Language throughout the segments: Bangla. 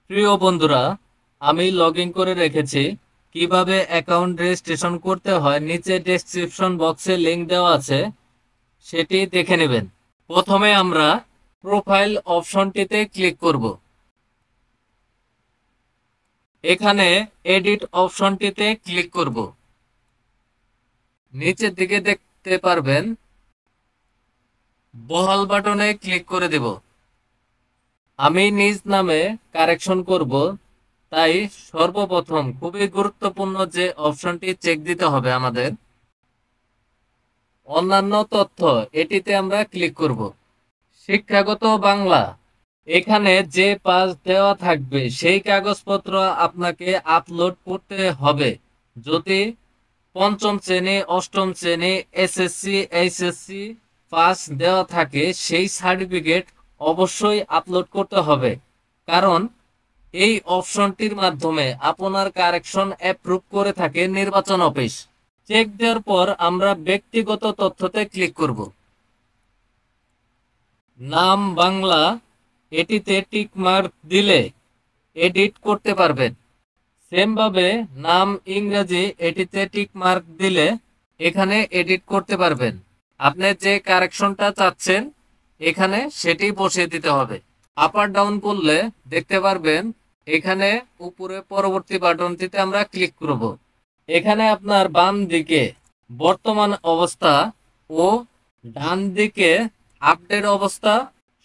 প্রিয় বন্ধুরা, আমি লগ ইন করে রেখেছি। কিভাবে অ্যাকাউন্ট রেজিস্ট্রেশন করতে হয় নিচে ডেসক্রিপশন বক্সে লিংক দেওয়া আছে, সেটি দেখে নেবেন। প্রথমে আমরা প্রোফাইল অপশনটিতে ক্লিক করব। এখানে এডিট অপশনটিতে ক্লিক করব। নিচের দিকে দেখতে পারবেন বহাল বাটনে ক্লিক করে দেব। আমি নিজ নামে কারেকশন করব, তাই সর্বপ্রথম খুবই গুরুত্বপূর্ণ যে অপশনটি চেক দিতে হবে আমাদের, অন্যান্য তথ্য, এটিতে আমরা ক্লিক করব। শিক্ষাগত বাংলা, এখানে যে পাস দেওয়া থাকবে সেই কাগজপত্র আপনাকে আপলোড করতে হবে। যদি পঞ্চম শ্রেণী, অষ্টম শ্রেণী, এসএসসি, এইচএসসি পাস দেওয়া থাকে সেই সার্টিফিকেট অবশ্যই আপলোড করতে হবে, কারণ এই অপশনটির মাধ্যমে আপনার কারেকশন অ্যাপ্রুভ করে থাকে নির্বাচন অফিস। চেক দেওয়ার পর আমরা ব্যক্তিগত তথ্যতে ক্লিক করব। নাম বাংলা, এটিতে টিক মার্ক দিলে এডিট করতে পারবেন। সেম ভাবে নাম ইংরেজি, এটিতে টিক মার্ক দিলে এখানে এডিট করতে পারবেন। আপনি যে কারেকশনটা চাচ্ছেন এখানে সেটি বসিয়ে দিতে হবে। আপার ডাউন করলে দেখতে পারবেন এখানে উপরে পরবর্তী বাটনটিতে আমরা ক্লিক করব। এখানে আপনার বাম দিকে বর্তমান অবস্থা ও ডান দিকে আপডেট অবস্থা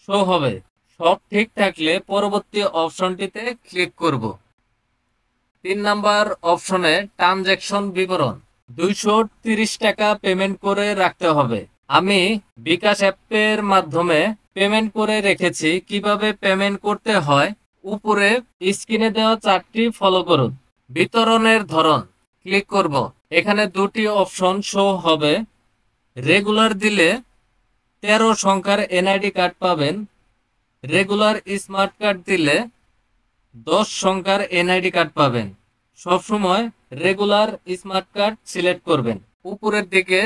শো হবে। সব ঠিক থাকলে পরবর্তী অপশনটিতে ক্লিক করব। 3 নাম্বার অপশনে ট্রানজ্যাকশন বিবরণ, 230 টাকা পেমেন্ট করে রাখতে হবে। আমি বিকাশ অ্যাপের মাধ্যমে পেমেন্ট করে রেখেছি। কিভাবে পেমেন্ট করতে হয় উপরে স্ক্রিনে দেওয়া চার্টটি ফলো করুন। বিতরণের ধরন ক্লিক করব। এখানে দুটি অপশন শো হবে। রেগুলার দিলে 13 সংখ্যার এনআইডি কার্ড পাবেন। রেগুলার স্মার্ট কার্ড দিলে 10 সংখ্যার এনআইডি কার্ড পাবেন। সবসময় রেগুলার স্মার্ট কার্ড সিলেক্ট করবেন। উপরের দিকে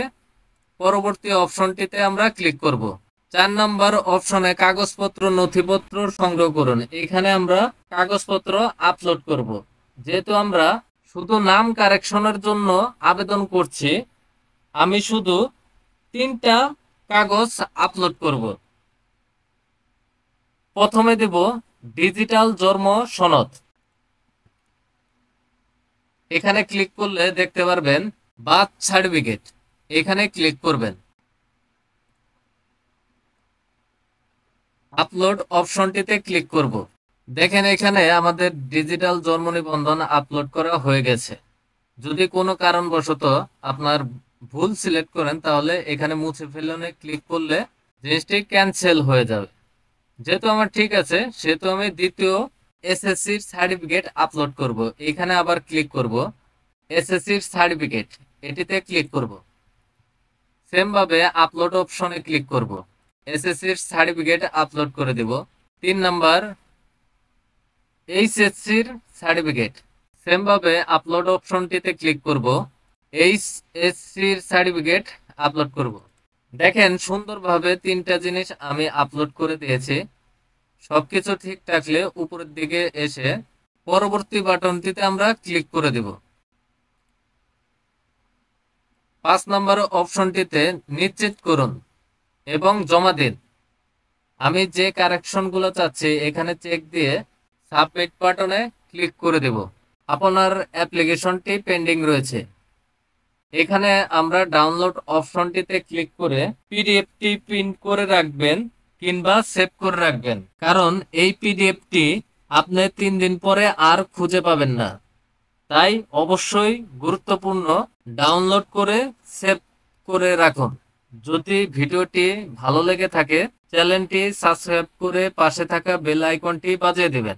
পরবর্তী অপশনটিতে আমরা ক্লিক করব। 4 নাম্বার অপশনে কাগজপত্র নথিপত্র সংগ্রহ করুন। এখানে আমরা কাগজপত্র আপলোড করব। যেহেতু আমরা শুধু নাম কারেকশনের জন্য আবেদন করছি, আমি শুধু 3টা কাগজ আপলোড করব। প্রথমে দেব ডিজিটাল জন্ম সনদ। এখানে ক্লিক করলে দেখতে পারবেন বার্থ সার্টিফিকেট, এখানে ক্লিক করবেন। আপলোড অপশনটিতে ক্লিক করব। দেখেন এখানে আমাদের ডিজিটাল জন্ম নিবন্ধন আপলোড করা হয়ে গেছে। যদি কোনো কারণবশত আপনার ভুল সিলেক্ট করেন তাহলে এখানে মুছে ফেলনে ক্লিক করলে জিনিসটি ক্যান্সেল হয়ে যাবে। যেহেতু আমার ঠিক আছে সেহেতু আমি দ্বিতীয় এসএসসির সার্টিফিকেট আপলোড করব। এখানে আবার ক্লিক করব। এসএসসির সার্টিফিকেট, এটিতে ক্লিক করব। সেম ভাবে আপলোড অপশনে ক্লিক করব। এসএসসির সার্টিফিকেট আপলোড করে দেব। 3 নাম্বার এইচএসসির সার্টিফিকেট, সেম ভাবে আপলোড অপশনটিতে ক্লিক করব। এইচএসসির সার্টিফিকেট আপলোড করব। দেখেন সুন্দরভাবে 3টা জিনিস আমি আপলোড করে দিয়েছি। সবকিছু ঠিক থাকলে উপরের দিকে এসে পরবর্তী বাটনটিতে আমরা ক্লিক করে দেব। 5 নম্বর অপশনটিতে নিশ্চিত করুন এবং জমা দিন। আমি যে কারেকশনগুলো চাচ্ছি এখানে চেক দিয়ে সাবমিট বাটনে ক্লিক করে দেব। আপনার অ্যাপ্লিকেশনটি পেন্ডিং রয়েছে। এখানে আমরা ডাউনলোড অপশনটিতে ক্লিক করে পিডিএফটি প্রিন্ট করে রাখবেন কিংবা সেভ করে রাখবেন, কারণ এই পিডিএফটি আপনি 3 দিন পরে আর খুঁজে পাবেন না। তাই অবশ্যই গুরুত্বপূর্ণ ডাউনলোড করে সেভ করে রাখুন। যদি ভিডিওটি ভালো লেগে থাকে চ্যানেলটি সাবস্ক্রাইব করে পাশে থাকা বেল আইকনটি বাজিয়ে দিবেন।